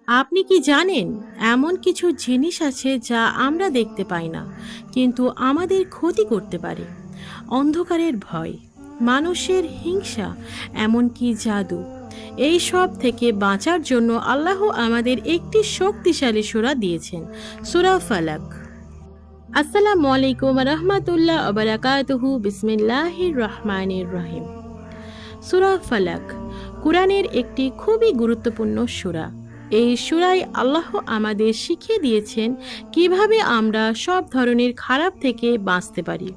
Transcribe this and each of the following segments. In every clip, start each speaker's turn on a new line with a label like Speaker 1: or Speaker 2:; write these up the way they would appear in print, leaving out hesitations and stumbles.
Speaker 1: আপনি কি জানেন এমন কিছু জিনিস আছে যা আমরা দেখতে পাই না কিন্তু আমাদের ক্ষতি করতে পারে? অন্ধকারের ভয়, মানুষের হিংসা, এমনকি জাদু। এই সব থেকে বাঁচার জন্য আল্লাহ আমাদের একটি শক্তিশালী সূরা দিয়েছেন, সূরা ফালাক। আসসালামু আলাইকুম রহমতুল্লাহ বারাকাতুহু। বিসমিল্লাহির রহমানির রহিম। সূরা ফালাক কুরআনের একটি খুবই গুরুত্বপূর্ণ সূরা। এই সূরায় আল্লাহ আমাদের শিখিয়ে দিয়েছেন কিভাবে আমরা সব ধরনের খারাপ থেকে বাঁচতে পারি।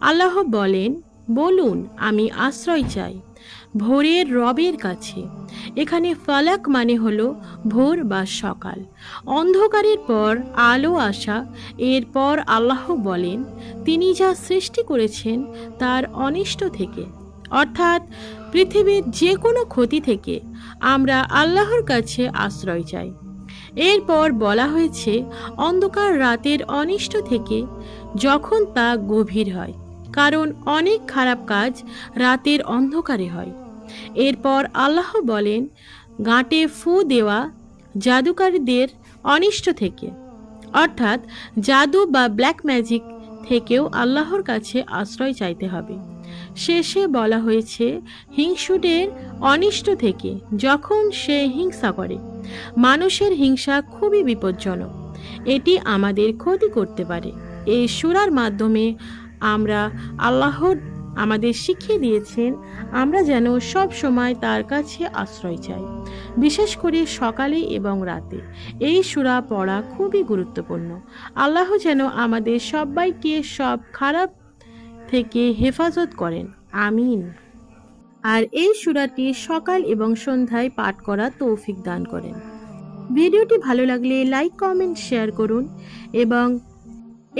Speaker 1: আল্লাহ বলেন, বলুন আমি আশ্রয় চাই ভোরের রবের কাছে। এখানে ফালাক মানে হলো ভোর বা সকাল, অন্ধকারের পর আলো আসা। এরপর আল্লাহ বলেন তিনি যা সৃষ্টি করেছেন তার অনিষ্ট থেকে, অর্থাৎ পৃথিবীর যে কোনো ক্ষতি থেকে আমরা আল্লাহর কাছে আশ্রয় চাই। এরপর বলা হয়েছে অন্ধকার রাতের অনিষ্ট থেকে, যখন তা গভীর হয়, কারণ অনেক খারাপ কাজ রাতের অন্ধকারে হয়। এরপর আল্লাহ বলেন গাঁটে ফু দেওয়া জাদুকারীদের অনিষ্ট থেকে, অর্থাৎ জাদু বা ব্ল্যাক ম্যাজিক থেকেও আল্লাহর কাছে আশ্রয় চাইতে হবে। শেষে বলা হয়েছে হিংসুটের অনিষ্ট থেকে, যখন সে হিংসা করে। মানুষের হিংসা খুবই বিপজ্জনক, এটি আমাদের ক্ষতি করতে পারে। এই সূরার মাধ্যমে আমরা আল্লাহর আমাদের শিখিয়ে দিয়েছেন আমরা যেন সব সময় তার কাছে আশ্রয় চাই, বিশেষ করে সকালে এবং রাতে। এই সূরা পড়া খুবই গুরুত্বপূর্ণ। আল্লাহ যেন আমাদের সবাইকে সব খারাপ থেকে হেফাজত করেন, আমিন। আর এই সূরাটি সকাল এবং সন্ধ্যায় পাঠ করা তৌফিক দান করেন। ভিডিওটি ভালো লাগলে লাইক, কমেন্ট, শেয়ার করুন এবং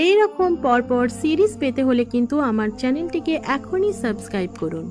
Speaker 1: এই রকম পরপর সিরিজ পেতে হলে কিন্তু আমার চ্যানেলটিকে এখনই সাবস্ক্রাইব করুন।